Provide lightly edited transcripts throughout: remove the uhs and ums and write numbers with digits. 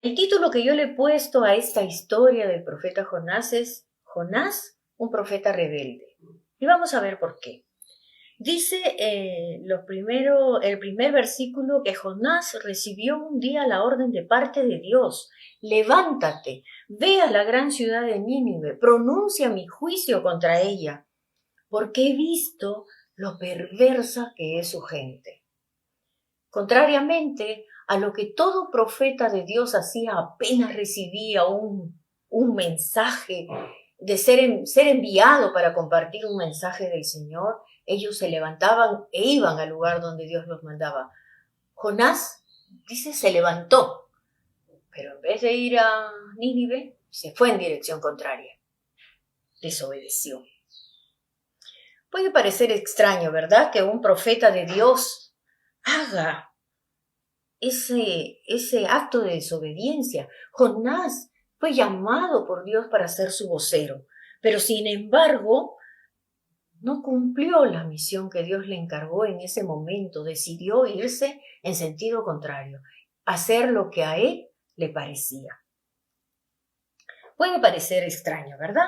El título que yo le he puesto a esta historia del profeta Jonás es Jonás, un profeta rebelde. Y vamos a ver por qué. Dice el primer versículo que Jonás recibió un día la orden de parte de Dios. Levántate, ve a la gran ciudad de Nínive, pronuncia mi juicio contra ella, porque he visto lo perversa que es su gente. Contrariamente a lo que todo profeta de Dios hacía apenas recibía un mensaje de ser enviado para compartir un mensaje del Señor, ellos se levantaban e iban al lugar donde Dios los mandaba. Jonás, dice, se levantó, pero en vez de ir a Nínive, se fue en dirección contraria. Desobedeció. Puede parecer extraño, ¿verdad?, que un profeta de Dios haga ese acto de desobediencia. Jonás fue llamado por Dios para ser su vocero, pero sin embargo no cumplió la misión que Dios le encargó en ese momento. Decidió irse en sentido contrario, hacer lo que a él le parecía. Puede parecer extraño, ¿verdad?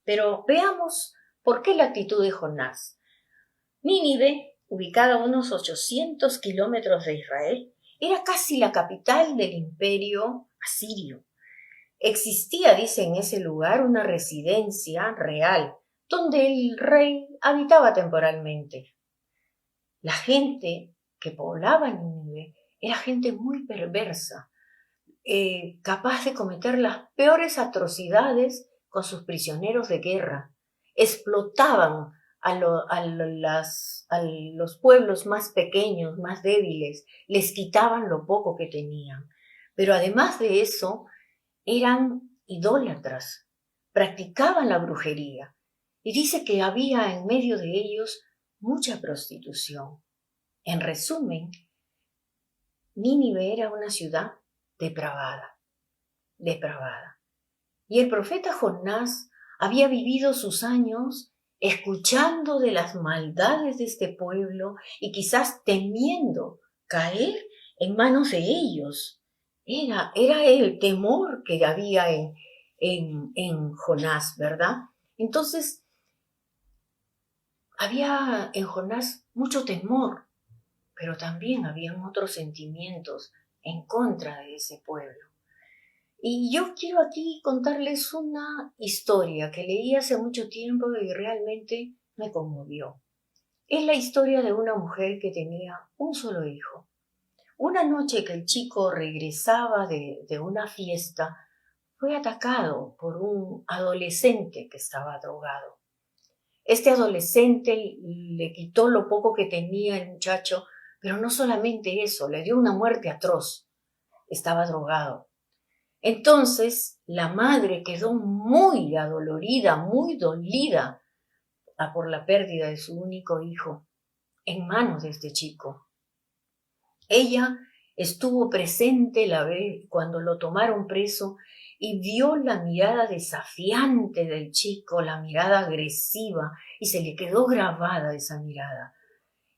Pero veamos por qué la actitud de Jonás. Nínive, ubicada a unos 800 kilómetros de Israel, era casi la capital del imperio asirio. Existía, dice, en ese lugar una residencia real, donde el rey habitaba temporalmente. La gente que poblaba Nínive era gente muy perversa, capaz de cometer las peores atrocidades con sus prisioneros de guerra. Explotaban a los pueblos más pequeños, más débiles, les quitaban lo poco que tenían. Pero además de eso, eran idólatras, practicaban la brujería. Y dice que había en medio de ellos mucha prostitución. En resumen, Nínive era una ciudad depravada, depravada. Y el profeta Jonás había vivido sus años escuchando de las maldades de este pueblo y quizás temiendo caer en manos de ellos. Era el temor que había en Jonás, ¿verdad? Entonces, había en Jonás mucho temor, pero también habían otros sentimientos en contra de ese pueblo. Y yo quiero aquí contarles una historia que leí hace mucho tiempo y realmente me conmovió. Es la historia de una mujer que tenía un solo hijo. Una noche que el chico regresaba de una fiesta, fue atacado por un adolescente que estaba drogado. Este adolescente le quitó lo poco que tenía el muchacho, pero no solamente eso, le dio una muerte atroz. Estaba drogado. Entonces la madre quedó muy adolorida, muy dolida por la pérdida de su único hijo en manos de este chico. Ella estuvo presente la vez cuando lo tomaron preso y vio la mirada desafiante del chico, la mirada agresiva, y se le quedó grabada esa mirada.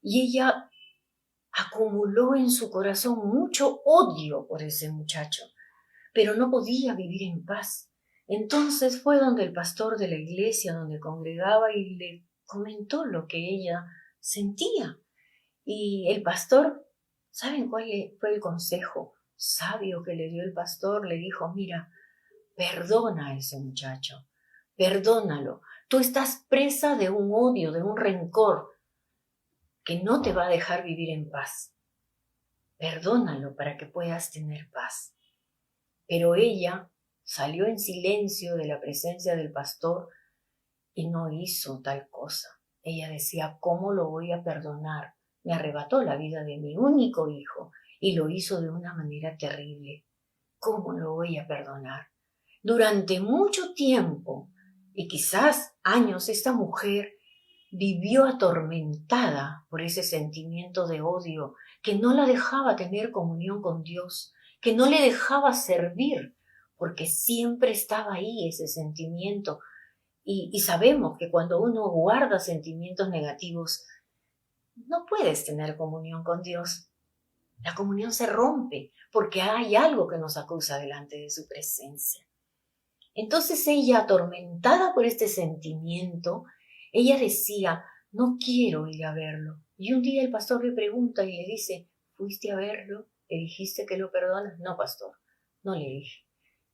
Y ella acumuló en su corazón mucho odio por ese muchacho, pero no podía vivir en paz. Entonces fue donde el pastor de la iglesia donde congregaba y le comentó lo que ella sentía. Y el pastor, ¿saben cuál fue el consejo sabio que le dio el pastor? Le dijo: mira, perdona a ese muchacho, perdónalo. Tú estás presa de un odio, de un rencor que no te va a dejar vivir en paz. Perdónalo para que puedas tener paz. Pero ella salió en silencio de la presencia del pastor y no hizo tal cosa. Ella decía: ¿cómo lo voy a perdonar? Me arrebató la vida de mi único hijo y lo hizo de una manera terrible. ¿Cómo lo voy a perdonar? Durante mucho tiempo, y quizás años, esta mujer vivió atormentada por ese sentimiento de odio que no la dejaba tener comunión con Dios, que no le dejaba servir, porque siempre estaba ahí ese sentimiento. Y sabemos que cuando uno guarda sentimientos negativos, no puedes tener comunión con Dios. La comunión se rompe porque hay algo que nos acusa delante de su presencia. Entonces ella, atormentada por este sentimiento, ella decía, no quiero ir a verlo. Y un día el pastor le pregunta y le dice, ¿fuiste a verlo? ¿Le dijiste que lo perdonas? No, pastor, no le dije.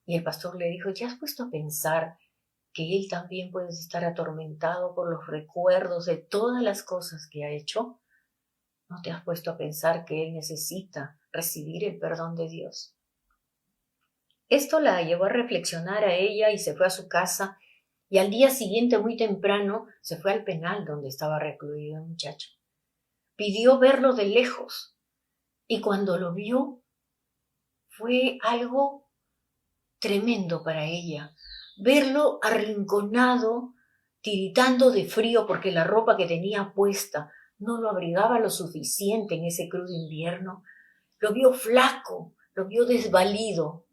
Y el pastor le dijo, ¿ya has puesto a pensar que él también puede estar atormentado por los recuerdos de todas las cosas que ha hecho? ¿No te has puesto a pensar que él necesita recibir el perdón de Dios? Esto la llevó a reflexionar a ella y se fue a su casa, y al día siguiente muy temprano se fue al penal donde estaba recluido el muchacho. Pidió verlo de lejos y cuando lo vio fue algo tremendo para ella. Verlo arrinconado, tiritando de frío porque la ropa que tenía puesta no lo abrigaba lo suficiente en ese crudo invierno. Lo vio flaco, lo vio desvalido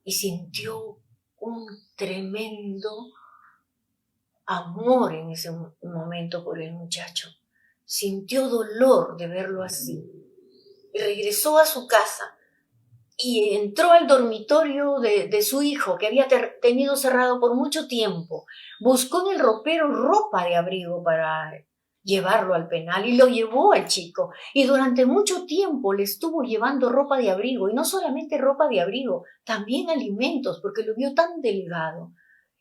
y sintió un tremendo amor en ese momento por el muchacho. Sintió dolor de verlo así. Y regresó a su casa y entró al dormitorio de su hijo, que había tenido cerrado por mucho tiempo. Buscó en el ropero ropa de abrigo para llevarlo al penal y lo llevó al chico. Y durante mucho tiempo le estuvo llevando ropa de abrigo, y no solamente ropa de abrigo, también alimentos, porque lo vio tan delgado.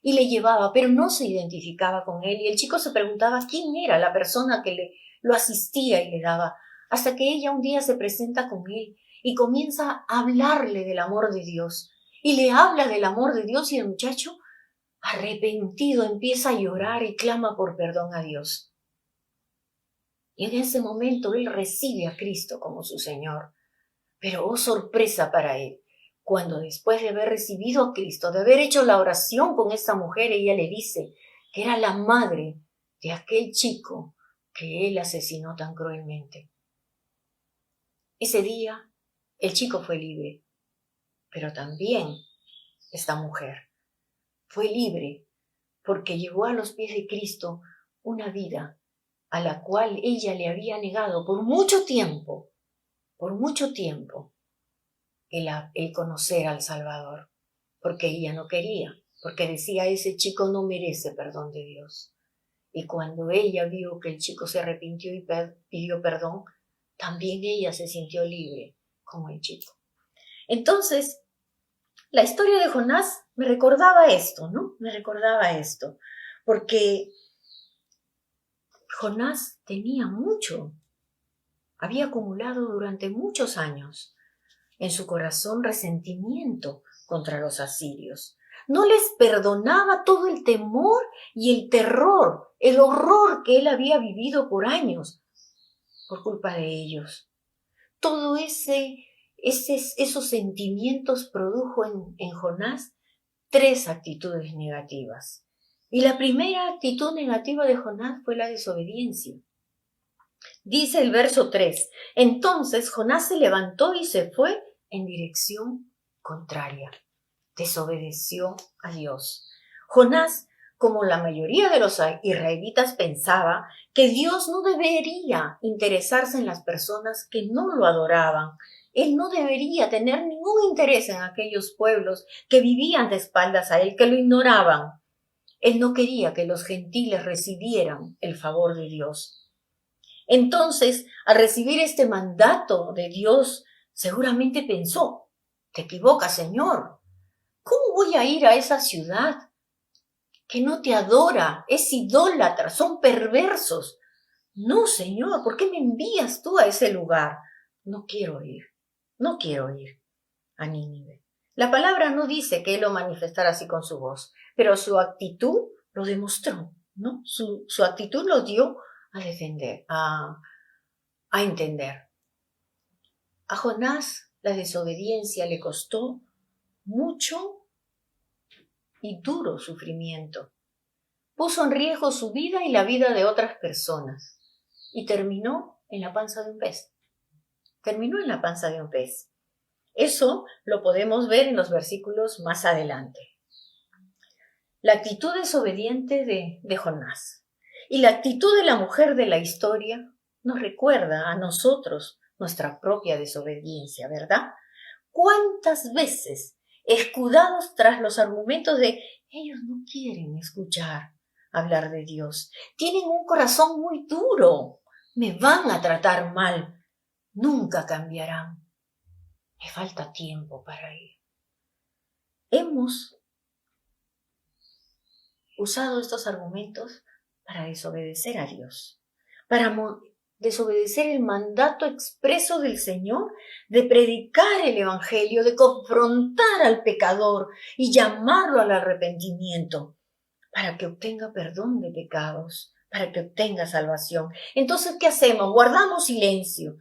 Y le llevaba, pero no se identificaba con él. Y el chico se preguntaba quién era la persona que lo asistía y le daba, hasta que ella un día se presenta con él y comienza a hablarle del amor de Dios. Y le habla del amor de Dios y el muchacho, arrepentido, empieza a llorar y clama por perdón a Dios. Y en ese momento él recibe a Cristo como su Señor. Pero oh sorpresa para él, cuando después de haber recibido a Cristo, de haber hecho la oración con esta mujer, ella le dice que era la madre de aquel chico que él asesinó tan cruelmente. Ese día el chico fue libre, pero también esta mujer fue libre porque llevó a los pies de Cristo una vida a la cual ella le había negado por mucho tiempo, el conocer al Salvador, porque ella no quería, porque decía, ese chico no merece perdón de Dios. Y cuando ella vio que el chico se arrepintió y pidió perdón, también ella se sintió libre como el chico. Entonces, la historia de Jonás me recordaba esto, ¿no? Me recordaba esto, porque Jonás tenía mucho, había acumulado durante muchos años en su corazón resentimiento contra los asirios. No les perdonaba todo el temor y el terror, el horror que él había vivido por años por culpa de ellos. Todo esos sentimientos produjo en Jonás 3 actitudes negativas. Y la primera actitud negativa de Jonás fue la desobediencia. Dice el verso 3, entonces Jonás se levantó y se fue en dirección contraria. Desobedeció a Dios. Jonás, como la mayoría de los israelitas, pensaba que Dios no debería interesarse en las personas que no lo adoraban. Él no debería tener ningún interés en aquellos pueblos que vivían de espaldas a él, que lo ignoraban. Él no quería que los gentiles recibieran el favor de Dios. Entonces, al recibir este mandato de Dios, seguramente pensó, te equivocas, Señor. ¿Cómo voy a ir a esa ciudad que no te adora, es idólatra, son perversos? No, Señor, ¿por qué me envías tú a ese lugar? No quiero ir a Nínive. La palabra no dice que él lo manifestara así con su voz, pero su actitud lo demostró, ¿no? Su actitud lo dio a defender, a entender. A Jonás la desobediencia le costó mucho y duro sufrimiento. Puso en riesgo su vida y la vida de otras personas y terminó en la panza de un pez. Eso lo podemos ver en los versículos más adelante. La actitud desobediente de Jonás y la actitud de la mujer de la historia nos recuerda a nosotros nuestra propia desobediencia, ¿verdad? ¿Cuántas veces, escudados tras los argumentos de ellos no quieren escuchar hablar de Dios, tienen un corazón muy duro, me van a tratar mal, nunca cambiarán, me falta tiempo para ir? Hemos usado estos argumentos para desobedecer a Dios, para desobedecer el mandato expreso del Señor de predicar el Evangelio, de confrontar al pecador y llamarlo al arrepentimiento para que obtenga perdón de pecados, para que obtenga salvación. Entonces, ¿qué hacemos? Guardamos silencio,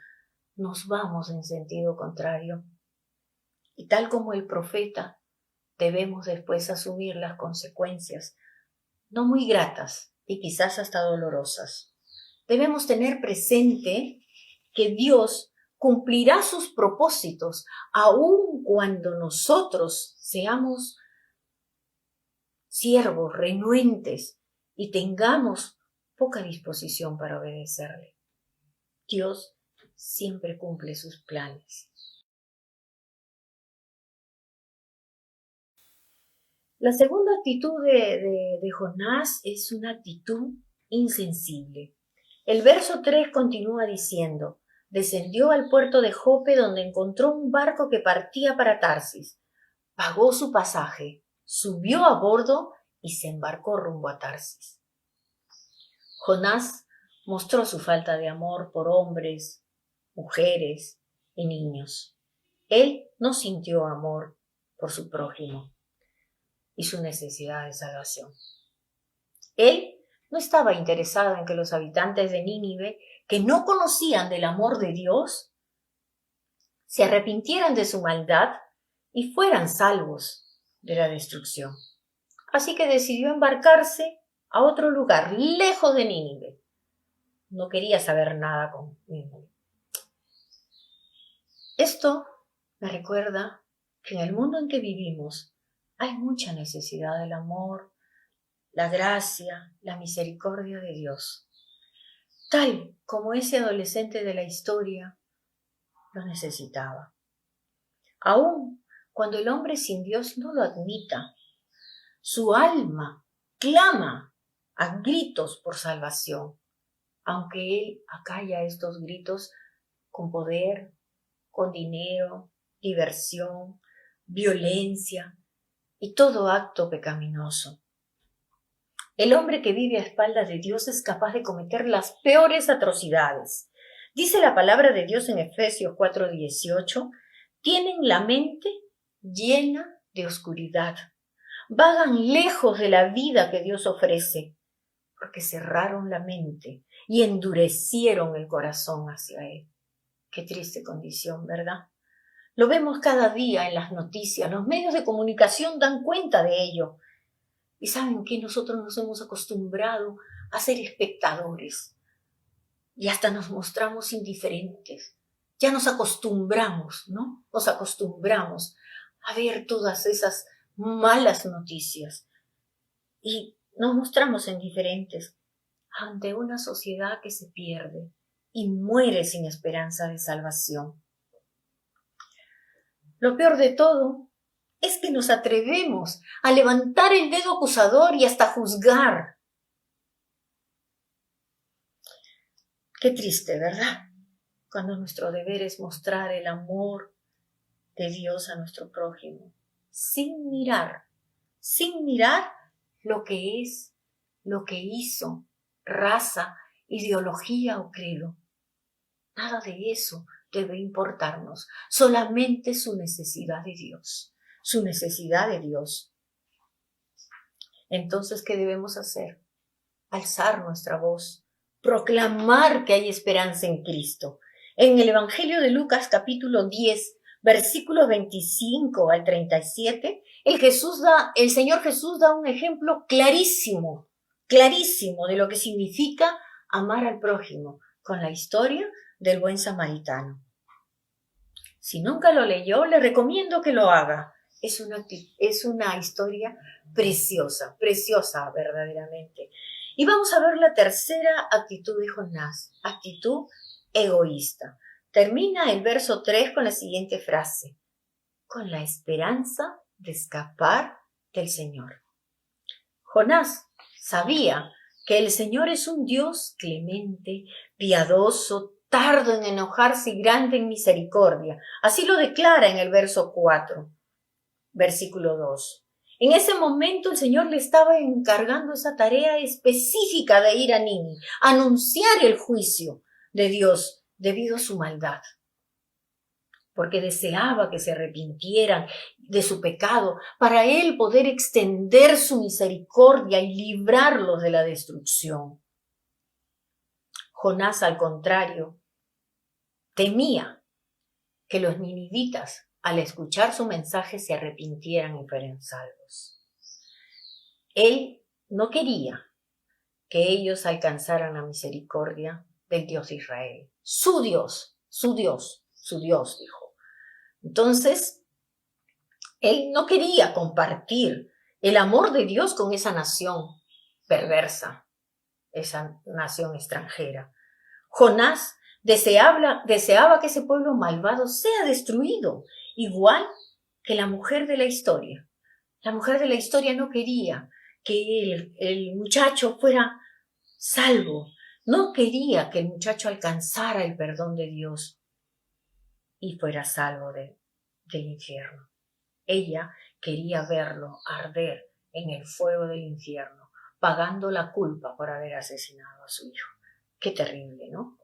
nos vamos en sentido contrario. Y tal como el profeta, debemos después asumir las consecuencias, no muy gratas y quizás hasta dolorosas. Debemos tener presente que Dios cumplirá sus propósitos aun cuando nosotros seamos siervos, renuentes y tengamos poca disposición para obedecerle. Dios siempre cumple sus planes. La segunda actitud de Jonás es una actitud insensible. El verso 3 continúa diciendo: descendió al puerto de Jope, donde encontró un barco que partía para Tarsis. Pagó su pasaje, subió a bordo y se embarcó rumbo a Tarsis. Jonás mostró su falta de amor por hombres, mujeres y niños. Él no sintió amor por su prójimo y su necesidad de salvación. Él no estaba interesado en que los habitantes de Nínive, que no conocían del amor de Dios, se arrepintieran de su maldad y fueran salvos de la destrucción. Así que decidió embarcarse a otro lugar, lejos de Nínive. No quería saber nada con Nínive. Esto me recuerda que en el mundo en que vivimos hay mucha necesidad del amor, la gracia, la misericordia de Dios. Tal como ese adolescente de la historia lo necesitaba. Aún cuando el hombre sin Dios no lo admita, su alma clama a gritos por salvación, aunque él acalla estos gritos con poder, con dinero, diversión, violencia y todo acto pecaminoso. El hombre que vive a espaldas de Dios es capaz de cometer las peores atrocidades. Dice la palabra de Dios en Efesios 4:18, tienen la mente llena de oscuridad. Vagan lejos de la vida que Dios ofrece, porque cerraron la mente y endurecieron el corazón hacia Él. Qué triste condición, ¿verdad? Lo vemos cada día en las noticias, los medios de comunicación dan cuenta de ello. Y ¿saben qué? Nosotros nos hemos acostumbrado a ser espectadores y hasta nos mostramos indiferentes. Ya nos acostumbramos, ¿no? Nos acostumbramos a ver todas esas malas noticias y nos mostramos indiferentes ante una sociedad que se pierde y muere sin esperanza de salvación. Lo peor de todo es que nos atrevemos a levantar el dedo acusador y hasta juzgar. Qué triste, ¿verdad? Cuando nuestro deber es mostrar el amor de Dios a nuestro prójimo, sin mirar lo que es, lo que hizo, raza, ideología o credo. Nada de eso debe importarnos, solamente su necesidad de Dios, su necesidad de Dios. Entonces, ¿qué debemos hacer? Alzar nuestra voz, proclamar que hay esperanza en Cristo. En el Evangelio de Lucas, capítulo 10, versículos 25 al 37, el Señor Jesús da un ejemplo clarísimo de lo que significa amar al prójimo, con la historia del buen samaritano. Si nunca lo leyó, le recomiendo que lo haga. Es una historia preciosa verdaderamente. Y vamos a ver la tercera actitud de Jonás, actitud egoísta. Termina el verso 3 con la siguiente frase: con la esperanza de escapar del Señor. Jonás sabía que el Señor es un Dios clemente, piadoso, tardo en enojarse y grande en misericordia. Así lo declara en el verso 4, versículo 2. En ese momento el Señor le estaba encargando esa tarea específica de ir a Nínive, anunciar el juicio de Dios debido a su maldad, porque deseaba que se arrepintieran de su pecado para Él poder extender su misericordia y librarlos de la destrucción. Jonás, al contrario, temía que los ninivitas, al escuchar su mensaje, se arrepintieran y fueran salvos. Él no quería que ellos alcanzaran la misericordia del Dios de Israel. Su Dios, dijo. Entonces, él no quería compartir el amor de Dios con esa nación perversa, esa nación extranjera. Jonás deseaba que ese pueblo malvado sea destruido, igual que la mujer de la historia. La mujer de la historia no quería que el muchacho fuera salvo, no quería que el muchacho alcanzara el perdón de Dios y fuera salvo del infierno. Ella quería verlo arder en el fuego del infierno, pagando la culpa por haber asesinado a su hijo. Qué terrible, ¿no?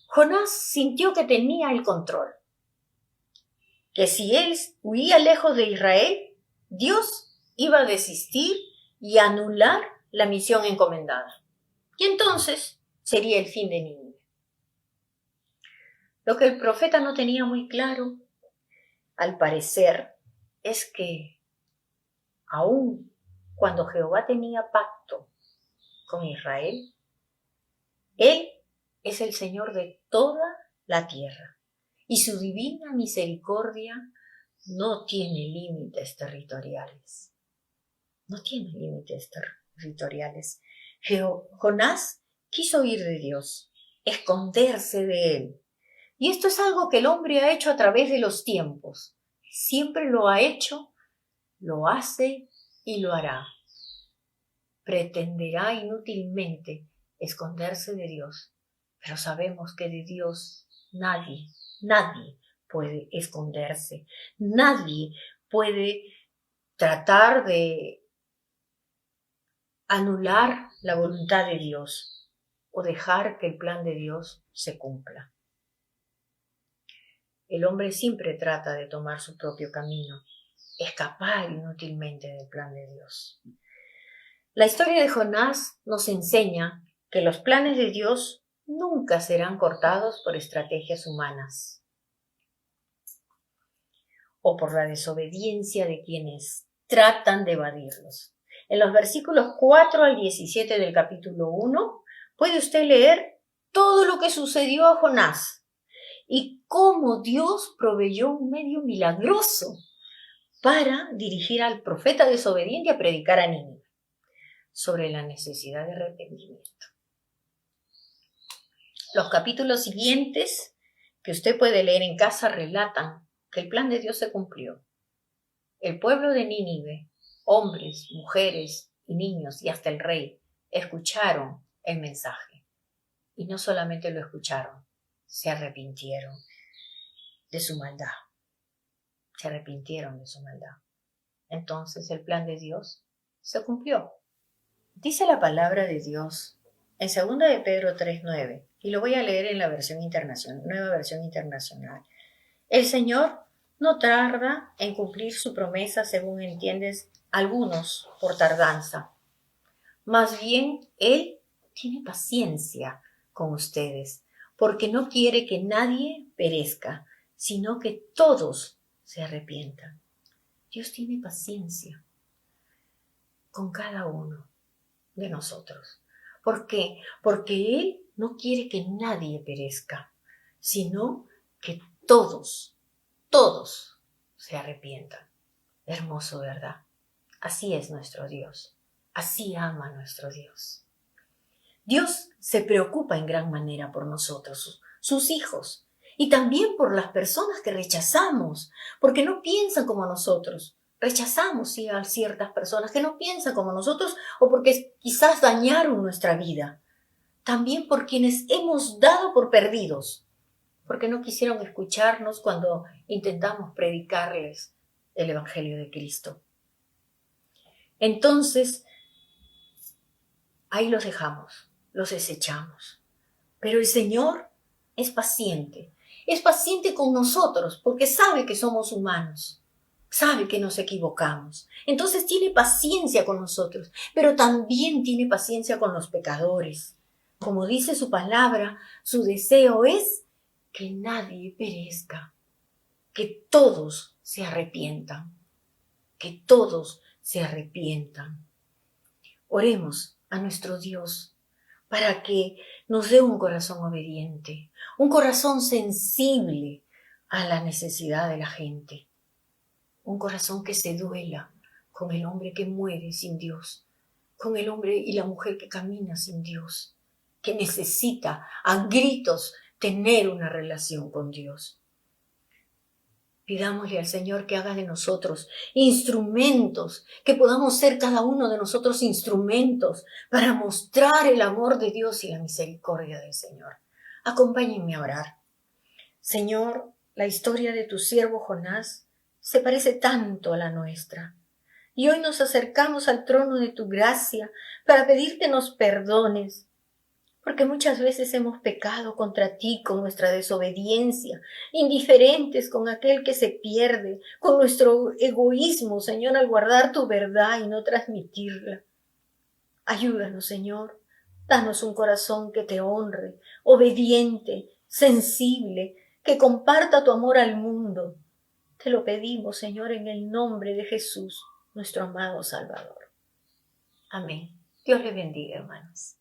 Jonás sintió que tenía el control, que si él huía lejos de Israel, Dios iba a desistir y anular la misión encomendada. Y entonces sería el fin de Nínive. Lo que el profeta no tenía muy claro, al parecer, es que aun cuando Jehová tenía pacto con Israel, Él es el Señor de toda la tierra y su divina misericordia no tiene límites territoriales. No tiene límites territoriales. Jonás quiso huir de Dios, esconderse de Él. Y esto es algo que el hombre ha hecho a través de los tiempos. Siempre lo ha hecho, lo hace y lo hará. Pretenderá inútilmente esconderse de Dios, pero sabemos que de Dios nadie puede esconderse. Nadie puede tratar de anular la voluntad de Dios o dejar que el plan de Dios se cumpla. El hombre siempre trata de tomar su propio camino, escapar inútilmente del plan de Dios. La historia de Jonás nos enseña que los planes de Dios nunca serán cortados por estrategias humanas o por la desobediencia de quienes tratan de evadirlos. En los versículos 4 al 17 del capítulo 1 puede usted leer todo lo que sucedió a Jonás y cómo Dios proveyó un medio milagroso para dirigir al profeta desobediente a predicar a Nínive sobre la necesidad de arrepentimiento. Los capítulos siguientes que usted puede leer en casa relatan que el plan de Dios se cumplió. El pueblo de Nínive, hombres, mujeres y niños y hasta el rey, escucharon el mensaje. Y no solamente lo escucharon, se arrepintieron de su maldad. Se arrepintieron de su maldad. Entonces el plan de Dios se cumplió. Dice la palabra de Dios en 2 de Pedro 3:9, y lo voy a leer en la versión internacional, nueva versión internacional. El Señor no tarda en cumplir su promesa, según entiendes algunos, por tardanza. Más bien, Él tiene paciencia con ustedes, porque no quiere que nadie perezca, sino que todos se arrepientan. Dios tiene paciencia con cada uno de nosotros. ¿Por qué? Porque Él no quiere que nadie perezca, sino que todos se arrepientan. Hermoso, ¿verdad? Así es nuestro Dios. Así ama nuestro Dios. Dios se preocupa en gran manera por nosotros. sus hijos, y también por las personas que rechazamos, porque no piensan como nosotros. Rechazamos sí, a ciertas personas que no piensan como nosotros o porque quizás dañaron nuestra vida. También por quienes hemos dado por perdidos, porque no quisieron escucharnos cuando intentamos predicarles el Evangelio de Cristo. Entonces, ahí los dejamos, los desechamos. Pero el Señor es paciente con nosotros porque sabe que somos humanos, sabe que nos equivocamos. Entonces tiene paciencia con nosotros, pero también tiene paciencia con los pecadores. Como dice su palabra, su deseo es que nadie perezca, que todos se arrepientan, que todos se arrepientan. Oremos a nuestro Dios para que nos dé un corazón obediente, un corazón sensible a la necesidad de la gente, un corazón que se duela con el hombre que muere sin Dios, con el hombre y la mujer que camina sin Dios, que necesita a gritos tener una relación con Dios. Pidámosle al Señor que haga de nosotros instrumentos, que podamos ser cada uno de nosotros instrumentos para mostrar el amor de Dios y la misericordia del Señor. Acompáñenme a orar. Señor, la historia de tu siervo Jonás se parece tanto a la nuestra. Y hoy nos acercamos al trono de tu gracia para pedirte nos perdones, porque muchas veces hemos pecado contra ti con nuestra desobediencia, indiferentes con aquel que se pierde, con nuestro egoísmo, Señor, al guardar tu verdad y no transmitirla. Ayúdanos, Señor, danos un corazón que te honre, obediente, sensible, que comparta tu amor al mundo. Te lo pedimos, Señor, en el nombre de Jesús, nuestro amado Salvador. Amén. Dios le bendiga, hermanos.